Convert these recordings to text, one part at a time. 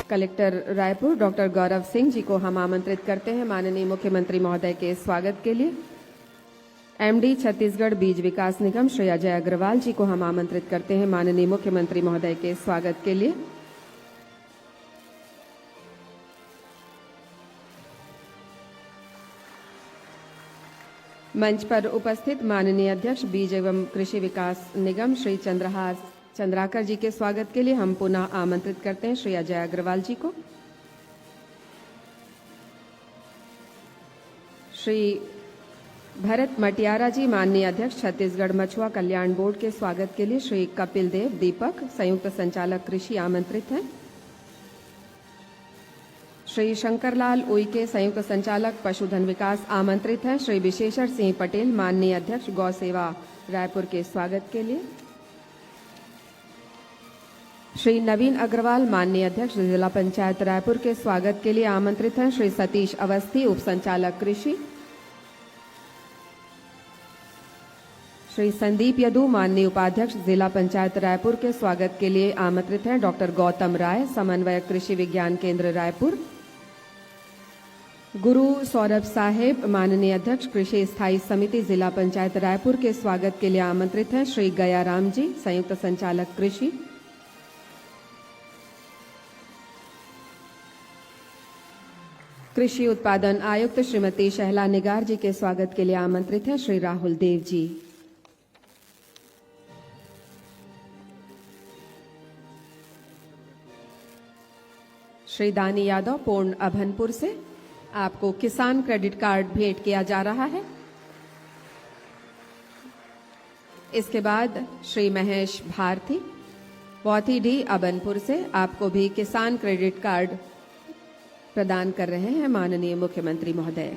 Collector Raipur doctor Gaurav Singh ji को हम आमंत्रित करते हैं माननीय मुख्यमंत्री महोदय के स्वागत के लिए। एमडी छत्तीसगढ़ बीज विकास निगम श्री अजय अग्रवाल जी को हम आमंत्रित करते हैं माननीय मुख्यमंत्री महोदय के स्वागत के लिए। मंच पर उपस्थित माननीय अध्यक्ष बीज एवं कृषि विकास निगम श्री चंद्राकर जी के स्वागत के लिए हम पुनः आमंत्रित करते हैं श्री अजय अग्रवाल जी को। श्री भरत मटियारा जी माननीय अध्यक्ष छत्तीसगढ़ मछुआ कल्याण बोर्ड के स्वागत के लिए श्री कपिल देव दीपक संयुक्त संचालक कृषि आमंत्रित हैं। श्री शंकरलाल उइके संयुक्त संचालक पशुधन विकास आमंत्रित हैं। श्री विशेषर सिंह पटेल माननीय अध्यक्ष गौ सेवा रायपुर के स्वागत के लिए। श्री नवीन अग्रवाल माननीय अध्यक्ष जिला पंचायत रायपुर के स्वागत के लिए आमंत्रित हैं। श्री सतीश अवस्थी उप संचालक कृषि। श्री संदीप यदू माननीय उपाध्यक्ष जिला पंचायत रायपुर के स्वागत के लिए आमंत्रित हैं। डॉक्टर गौतम राय समन्वयक कृषि विज्ञान केंद्र रायपुर। गुरु सौरभ साहेब माननीय अध्यक्ष कृषि स्थायी समिति जिला पंचायत रायपुर के स्वागत के लिए आमंत्रित हैं। श्री गयाराम जी संयुक्त संचालक कृषि। कृषि उत्पादन आयुक्त श्रीमती शहला निगार जी के स्वागत के लिए आमंत्रित हैं श्री राहुल देव जी। श्री दानी यादव पूर्ण अभनपुर से आपको किसान क्रेडिट कार्ड भेंट किया जा रहा है। इसके बाद श्री महेश भारती वौथी डी अबनपुर से आपको भी किसान क्रेडिट कार्ड प्रदान कर रहे हैं माननीय मुख्यमंत्री महोदय।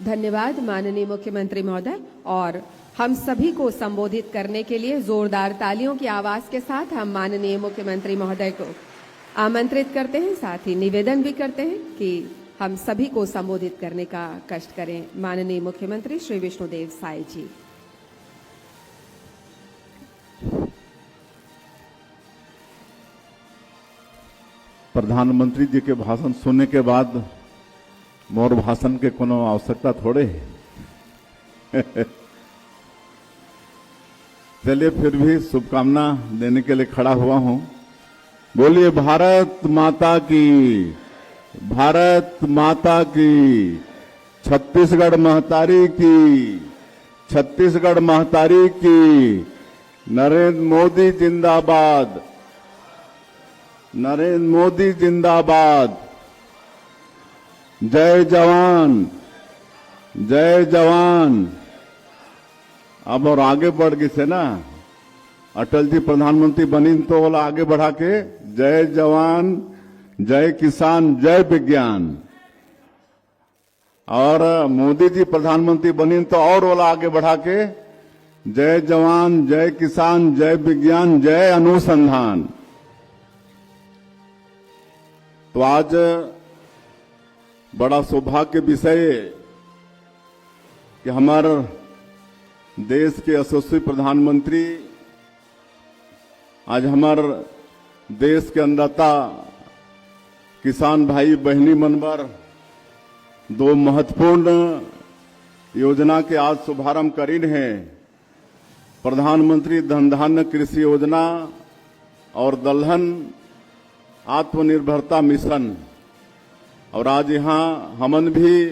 धन्यवाद माननीय मुख्यमंत्री महोदय। और हम सभी को संबोधित करने के लिए जोरदार तालियों की आवाज के साथ हम माननीय मुख्यमंत्री महोदय को आमंत्रित करते हैं। साथ ही निवेदन भी करते हैं कि हम सभी को संबोधित करने का कष्ट करें। माननीय मुख्यमंत्री श्री विष्णुदेव साय जी। प्रधानमंत्री जी के भाषण सुनने के बाद मोर भाषण के कोनो आवश्यकता थोड़े है। चलिए फिर भी शुभकामना देने के लिए खड़ा हुआ हूं। बोलिए भारत माता की, भारत माता की, छत्तीसगढ़ महतारी की, छत्तीसगढ़ महतारी की, नरेंद्र मोदी जिंदाबाद, नरेंद्र मोदी जिंदाबाद। जय जवान, जय जवान। अब और आगे बढ़ गई से ना, अटल जी प्रधानमंत्री बनी तो बोला आगे बढ़ा के जय जवान, जय किसान, जय विज्ञान। और मोदी जी प्रधानमंत्री बनी तो और बोला आगे बढ़ा के जय जवान, जय किसान, जय विज्ञान, जय अनुसंधान। तो आज बड़ा सौभाग्य विषय कि हमारे देश के यशस्वी प्रधानमंत्री आज हमारे देश के अन्नदाता किसान भाई बहनी मनवर दो महत्वपूर्ण योजना के आज शुभारंभ करीन है। प्रधानमंत्री धन धान्य कृषि योजना और दलहन आत्मनिर्भरता मिशन। और आज यहाँ हमन भी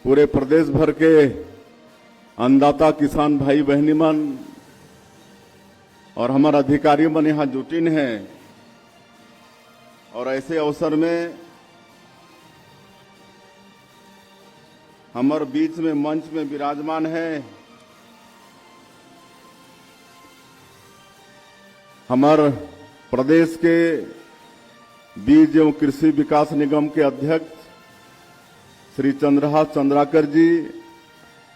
पूरे प्रदेश भर के अन्नदाता किसान भाई बहनी मन और हमारे अधिकारी मन यहाँ जुटिन हैं। और ऐसे अवसर में हमारे बीच में मंच में विराजमान है हमारे प्रदेश के बीज एवं कृषि विकास निगम के अध्यक्ष श्री चंद्राकर जी,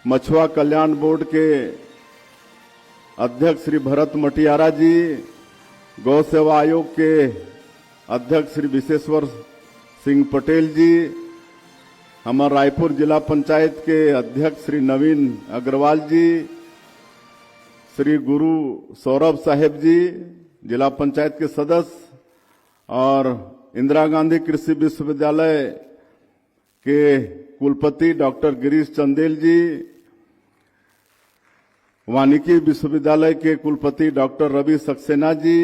मछुआ कल्याण बोर्ड के अध्यक्ष श्री भरत मटियारा जी, गौ सेवा आयोग के अध्यक्ष श्री विशेश्वर सिंह पटेल जी, हमारे रायपुर जिला पंचायत के अध्यक्ष श्री नवीन अग्रवाल जी, श्री गुरु सौरभ साहेब जी, जिला पंचायत के सदस्य, और इंदिरा गांधी कृषि विश्वविद्यालय के कुलपति डॉक्टर गिरीश चंदेल जी, वानिकी विश्वविद्यालय के कुलपति डॉक्टर रवि सक्सेना जी,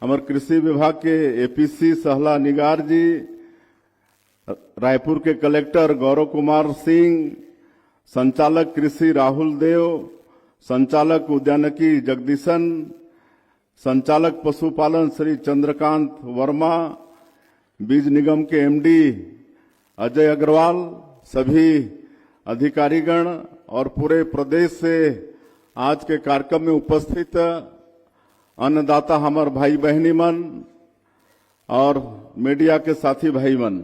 हमारे कृषि विभाग के एपीसी सहला निगार जी, रायपुर के कलेक्टर गौरव कुमार सिंह, संचालक कृषि राहुल देव, संचालक उद्यानिकी जगदीशन, संचालक पशुपालन श्री चंद्रकांत वर्मा, बीज निगम के एमडी अजय अग्रवाल, सभी अधिकारीगण और पूरे प्रदेश से आज के कार्यक्रम में उपस्थित अन्नदाता हमार भाई बहनी मन और मीडिया के साथी भाई मन,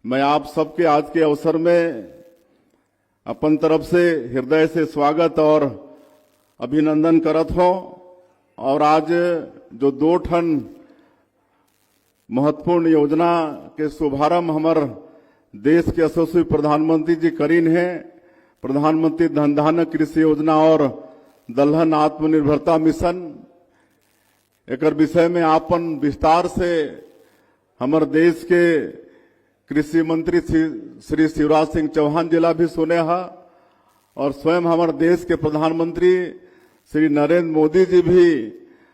मैं आप सबके आज के अवसर में अपन तरफ से हृदय से स्वागत और अभिनंदन करत हो। और आज जो 2 ठन महत्वपूर्ण योजना के शुभारंभ हमार देश के यशस्वी प्रधानमंत्री जी करीन है, प्रधानमंत्री धन धान्य कृषि योजना और दलहन आत्मनिर्भरता मिशन। एक विषय में आपन विस्तार से हमार देश के कृषि मंत्री श्री शिवराज सिंह चौहान जिला भी सुने हा, और स्वयं हमारे देश के प्रधानमंत्री श्री नरेंद्र मोदी जी भी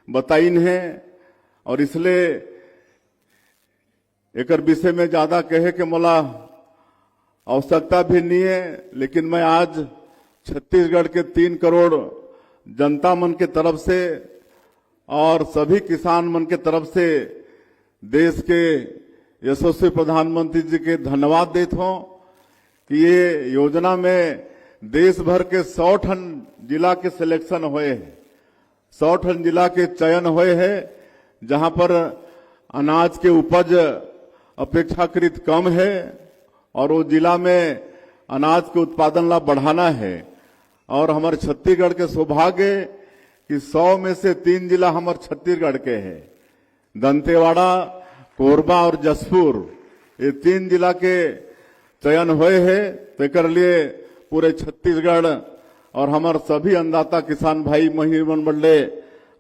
बताइन है। और इसलिए एक विषय में ज्यादा कहे के मोला आवश्यकता भी नहीं है, लेकिन मैं आज छत्तीसगढ़ के 3 करोड़ जनता मन के तरफ से और सभी किसान मन के तरफ से देश के यशस्वी प्रधानमंत्री जी के धन्यवाद देता हूं कि ये योजना में देश भर के 100 ठन जिला के सिलेक्शन हुए हैं, 100 ठन जिला के चयन हुए हैं जहां पर अनाज के उपज अपेक्षाकृत कम है और वो जिला में अनाज के उत्पादन ला बढ़ाना है। और हमारे छत्तीसगढ़ के सौभाग्य कि 100 में से 3 जिला हमारे छत्तीसगढ़ के हैं, दंतेवाड़ा, कोरबा और जसपुर, ये 3 जिला के चयन हुए हैं। तो एक लिए पूरे छत्तीसगढ़ और हमारे सभी अन्नदाता किसान भाई महिमन बल्ले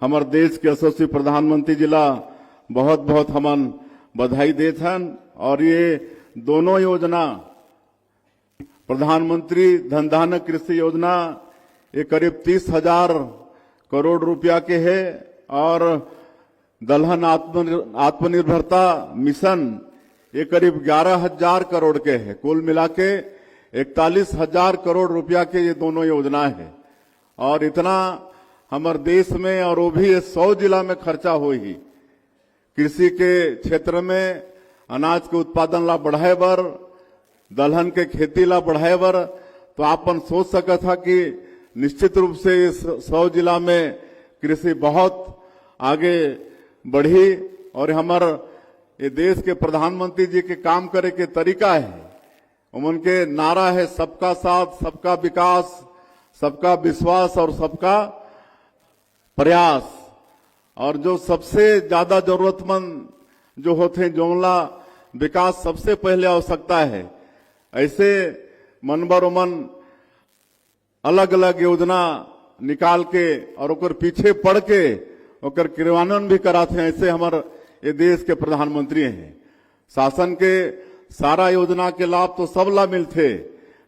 हमारे देश के यशस्वी प्रधानमंत्री जिला बहुत बहुत हमन बधाई देते हैं। और ये दोनों योजना, प्रधानमंत्री धन धान्य कृषि योजना ये करीब 30,000 करोड़ रुपया के है, और दलहन आत्मनिर्भरता मिशन ये करीब 11,000 करोड़ के है। कुल मिला के 41,000 करोड़ रुपया के ये दोनों योजना है। और इतना हमारे देश में, और वो भी 100 जिला में खर्चा हो ही कृषि के क्षेत्र में अनाज के उत्पादन ला बढ़ाए बर, दलहन के खेती ला बढ़ाए बर। तो आपन सोच सका था कि निश्चित रूप से इस 100 जिला में कृषि बहुत आगे बढ़ी। और हमारे ये देश के प्रधानमंत्री जी के काम करे के तरीका है, उनके नारा है सबका साथ, सबका विकास, सबका विश्वास और सबका प्रयास। और जो सबसे ज्यादा जरूरतमंद जो होते हैं, जोला विकास सबसे पहले आवश्यकता है, ऐसे मन बर मन अलग अलग योजना निकाल के और ओकर पीछे पड़ के ओकर क्रियान्वयन भी कराते हैं। ऐसे हमारे ये देश के प्रधानमंत्री हैं। शासन के सारा योजना के लाभ तो सब ला मिलते,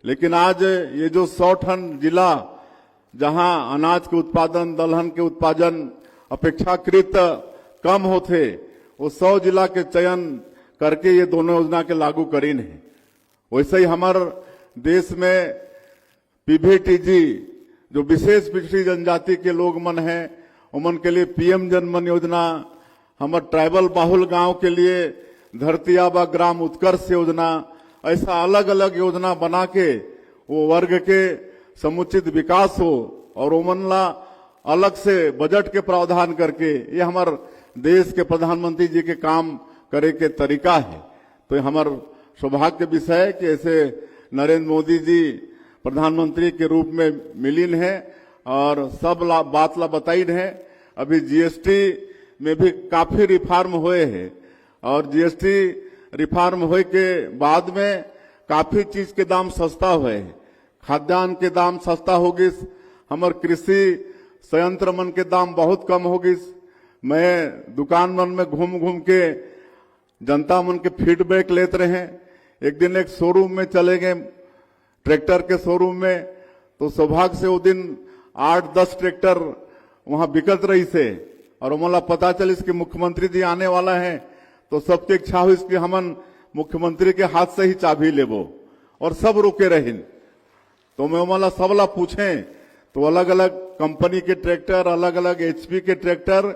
लेकिन आज ये जो 100 ठन जिला जहां अनाज के उत्पादन, दलहन के उत्पादन अपेक्षाकृत कम होते, वो 100 जिला के चयन करके ये दोनों योजना के लागू करीन है। वैसे ही हमारे देश में पीबीटीजी जो विशेष पिछड़ी जनजाति के लोग मन हैं, उमन के लिए पीएम जनमन योजना, हमारे ट्राइबल बाहुल गांव के लिए धरती आबा ग्राम उत्कर्ष योजना, ऐसा अलग अलग योजना बना के वो वर्ग के समुचित विकास हो और उमन ला अलग से बजट के प्रावधान करके, ये हमारे देश के प्रधानमंत्री जी के काम करे के तरीका है। तो हमारे सौभाग्य विषय है कि ऐसे नरेंद्र मोदी जी प्रधानमंत्री के रूप में मिलिन है और सब बात ला बताइन है। अभी जीएसटी में भी काफी रिफॉर्म हुए हैं और जीएसटी रिफॉर्म हुए के बाद में काफी चीज के दाम सस्ता हुए हैं। खाद्यान्न के दाम सस्ता होगी, हमर कृषि संयंत्र मन के दाम बहुत कम हो गई। मैं दुकान मन में घूम घूम के जनता मन के फीडबैक लेते रहे। एक दिन एक शोरूम में चले गए, ट्रैक्टर के शोरूम में, तो सौभाग्य से वो दिन 8-10 ट्रैक्टर वहां बिकत रही से, और मला पता चली कि मुख्यमंत्री जी आने वाला है, तो सबके इच्छा हुई कि हमन मुख्यमंत्री के हाथ से ही चाबी लेबो, और सब रुके रहिन। तो मैं मला सबला पूछे तो अलग अलग कंपनी के ट्रैक्टर, अलग अलग HP के ट्रैक्टर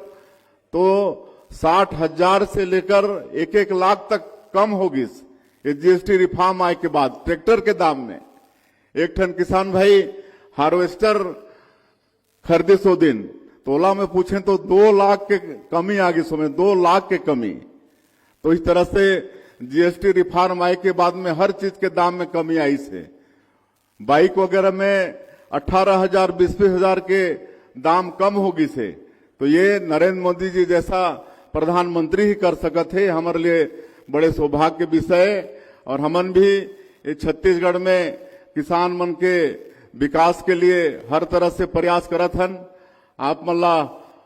तो 60,000 से लेकर 1-1 लाख तक कम होगी ये GST रिफॉर्म आए के बाद ट्रैक्टर के दाम में। एक ठन किसान भाई हार्वेस्टर खरीदे 100 दिन, तोला में पूछे तो 2 लाख के कमी आ गई, उसमें 2 लाख के कमी। तो इस तरह से GST रिफॉर्म आए के बाद में हर चीज के दाम में कमी आई से। बाइक वगैरह में 18,000 20,000 के दाम कम होगी से। तो ये नरेंद्र मोदी जी जैसा प्रधानमंत्री ही कर सकते हैं, हमारे लिए बड़े सौभाग्य के विषय। और हमन भी ये छत्तीसगढ़ में किसान मन के विकास के लिए हर तरह से प्रयास करत हन। आप मल्ला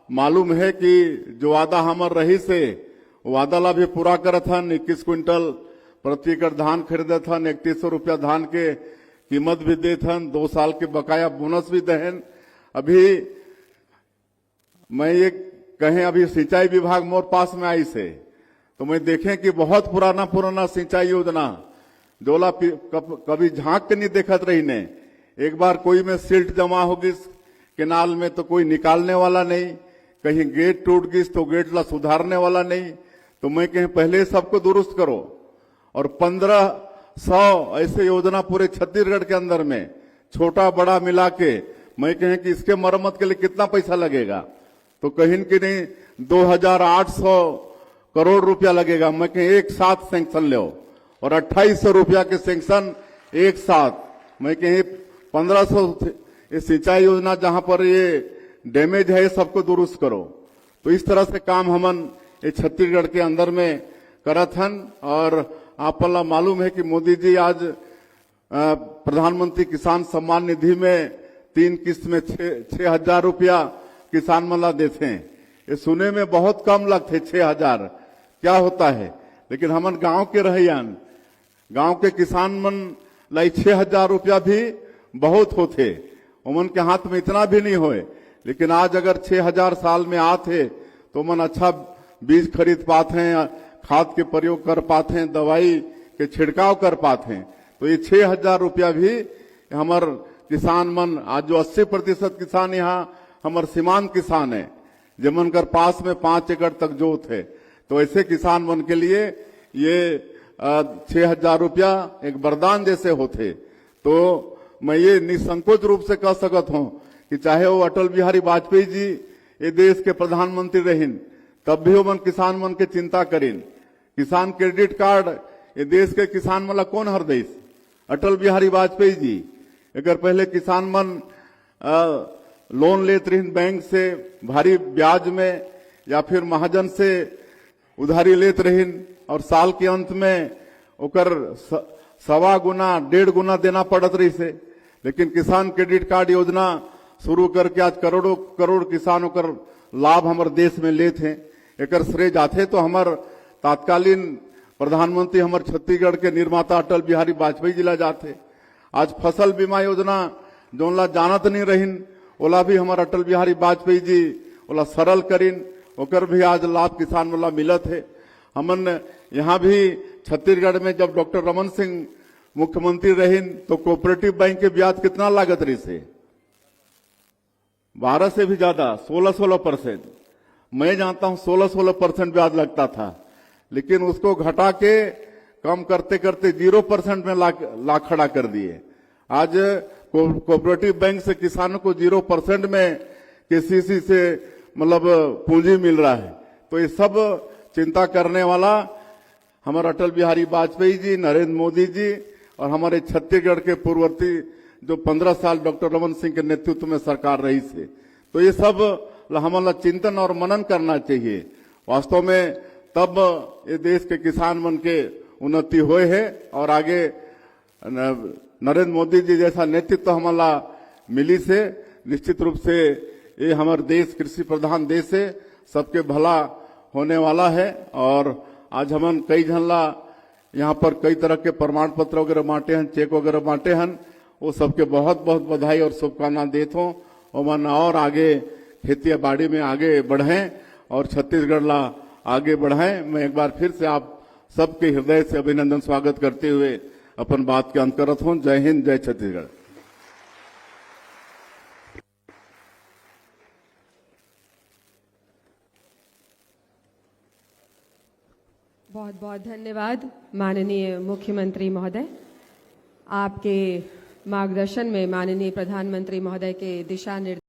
मालूम है कि जो वादा हमर रही से वादा ला भी पूरा करत हन। 21 क्विंटल प्रति एकड़ धान खरीदत हन, 3100 रुपया धान के कीमत भी देत हन, 2 साल के बकाया बोनस भी दहन। अभी मैं ये कहें, अभी सिंचाई विभाग मोर पास में आई से, तो मैं देखें कि बहुत पुराना सिंचाई योजना जोला कभी झांक के नहीं देखत रही ने। एक बार कोई में सिल्ट जमा होगी केनाल में तो कोई निकालने वाला नहीं, कहीं गेट टूट गई तो गेट ला सुधारने वाला नहीं। तो मैं कहीं पहले सबको दुरुस्त करो, और 1500 ऐसे योजना पूरे छत्तीसगढ़ के अंदर में छोटा बड़ा मिला के मैं कहें कि इसके मरम्मत के लिए कितना पैसा लगेगा, तो कहीं कि नहीं 2800 करोड़ रुपया लगेगा। मैं कहें एक साथ सैंक्शन लो, और 2800 रुपया के सैंक्शन एक साथ। मैं कहें 1500 सिंचाई योजना जहां पर ये डैमेज है सबको दुरुस्त करो। तो इस तरह से काम हमन ये छत्तीसगढ़ के अंदर में करत हन। और आप ला मालूम है कि मोदी जी आज प्रधानमंत्री किसान सम्मान निधि में 3 किस्त में 6,000 रुपया किसान मला देते हैं। ये सुने में बहुत कम लगते 6,000 क्या होता है, लेकिन हमन गांव के रहियान, गांव के किसान मन लाई 6,000 रुपया भी बहुत होते। उमन के हाथ में इतना भी नहीं होए, लेकिन आज अगर 6,000 साल में आते तो मन अच्छा बीज खरीद पाते हैं, खाद के प्रयोग कर पाते हैं, दवाई के छिड़काव कर पाते हैं। तो ये 6,000 रुपया भी हमार किसान मन, आज जो 80% किसान यहाँ हमार सीमांत किसान है, जमन कर पास में 5 एकड़ तक जोत है, तो ऐसे किसान मन के लिए ये 6,000 रुपया एक वरदान जैसे होते। तो मैं ये निसंकोच रूप से कह सकत हूं कि चाहे वो अटल बिहारी वाजपेयी जी ये देश के प्रधानमंत्री रहिन, तब भी वो मन किसान मन के चिंता करिन। किसान क्रेडिट कार्ड ये देश के किसान मला कौन हर देश? अटल बिहारी वाजपेयी जी। अगर पहले किसान मन लोन लेते रहिन बैंक से भारी ब्याज में, या फिर महाजन से उधारी लेते रहिन, और साल के अंत में ओकर 1.25 गुना 1.5 गुना देना पड़त रही से। लेकिन किसान क्रेडिट कार्ड योजना शुरू करके आज करोड़ों करोड़ किसानों कर लाभ हमारे देश में लेते हैं। एक श्रेय जाते तो हमार तत्कालीन प्रधानमंत्री हमारे छत्तीसगढ़ के निर्माता अटल बिहारी वाजपेयी जी ला जाते। आज फसल बीमा योजना जोन ला जानत नहीं रहिन, ओला भी हमारे अटल बिहारी वाजपेयी जी ओला सरल करिन, ओकर भी आज लाभ किसान वाला मिलत है। हमन यहाँ भी छत्तीसगढ़ में जब डॉक्टर रमन सिंह मुख्यमंत्री रहिन तो कोऑपरेटिव बैंक के ब्याज कितना लागत रही से? 12 से भी ज्यादा, 16% मैं जानता हूं 16% ब्याज लगता था, लेकिन उसको घटा के कम करते करते 0% में ला खड़ा कर दिए। आज कोऑपरेटिव बैंक से किसानों को 0% में केसीसी से मतलब पूंजी मिल रहा है। तो ये सब चिंता करने वाला हमारे अटल बिहारी वाजपेयी जी, नरेंद्र मोदी जी और हमारे छत्तीसगढ़ के पूर्ववर्ती जो 15 साल डॉक्टर रमन सिंह के नेतृत्व में सरकार रही थी। तो ये सब हमारा चिंतन और मनन करना चाहिए। वास्तव में तब ये देश के किसान मन के उन्नति हुए है, और आगे नरेंद्र मोदी जी जैसा नेतृत्व हमारा मिली से निश्चित रूप से ये हमारे देश कृषि प्रधान देश है, सबके भला होने वाला है। और आज हमन कई झनला यहाँ पर कई तरह के प्रमाण पत्र वगैरह बांटे हैं, चेक वगैरह बांटे हैं, वो सबके बहुत बहुत बधाई और शुभकामना देता हूँ। और मन और आगे खेती बाड़ी में आगे बढ़ें और छत्तीसगढ़ ला आगे बढ़ाएं। मैं एक बार फिर से आप सबके हृदय से अभिनंदन स्वागत करते हुए अपन बात के अंत करत हूँ। जय हिंद, जय छत्तीसगढ़। बहुत बहुत धन्यवाद माननीय मुख्यमंत्री महोदय। आपके मार्गदर्शन में माननीय प्रधानमंत्री महोदय के दिशा निर्देश